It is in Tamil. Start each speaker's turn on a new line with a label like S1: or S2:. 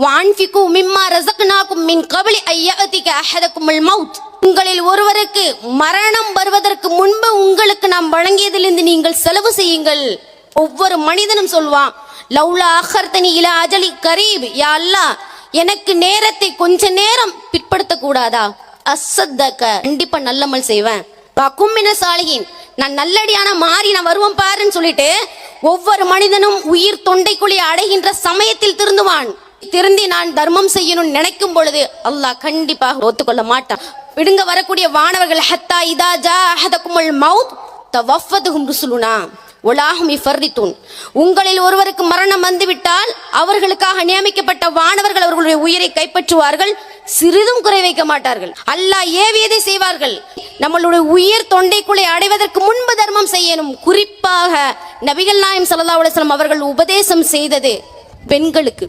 S1: வான்ஃபிகு மிம்மா ரஸக்னாகும் மின் கப்லி அய்யஅதிக அஹதகுமுல் மௌத். உங்களில் ஒருவருக்கு மரணம் வருவதற்கு முன்பு உங்களுக்கு நாம் வழங்கியதிலிருந்து நீங்கள் செலவு செய்யுங்கள். ஒவ்வொரு மனிதனும் சொல்வான், லவ்லா அஹர்தனி இலா அஜலி கரீப், யா அல்லாஹ் எனக்கு நேரத்தை கொஞ்ச நேரம் பிற்படுத்த கூடாதா? அஸ்ஸதக, கண்டிப்பா நல்லமல் செய்வேன். வகுமின சாலிஹின், நான் நல்லடியான மாறி நான் வருவேன் பாருன்னு சொல்லிட்டு ஒவ்வொரு மனிதனும் உயிர் தொண்டைக்குழி அடைகின்ற சமயத்தில் திருந்துவான். திருந்தி நான் தர்மம் செய்யணும்னு நினைக்கும் பொழுது அல்லாஹ் கண்டிப்பாக ஒத்துக்கொள்ள மாட்டான். விடுங்க வரக்கூடிய வானவர்கள், ஹத்தா இதா ஜா அஹதகுமுல் மௌத் தவஃபதுஹும் ருசுலுனா வலாஹும் யஃபர்ரிதுன். உங்களில் ஒருவருக்கு மரணம் வந்துவிட்டால் அவர்களுக்காக நியமிக்கப்பட்ட வானவர்கள் அவர்களுடைய உயிரை கைப்பற்றுவார்கள், சிறிதும் குறை வைக்க மாட்டார்கள். அல்லாஹ் ஏவியதை செய்வார்கள். நம்மளுடைய உயிர் தொண்டைக்குள்ளே அடைவதற்கு முன்பு தர்மம் செய்யணும். குறிப்பாக நபிகள் நாயகம் ஸல்லல்லாஹு அலைஹி வஸல்லம் அவர்கள் உபதேசம் செய்தது பெண்களுக்கு.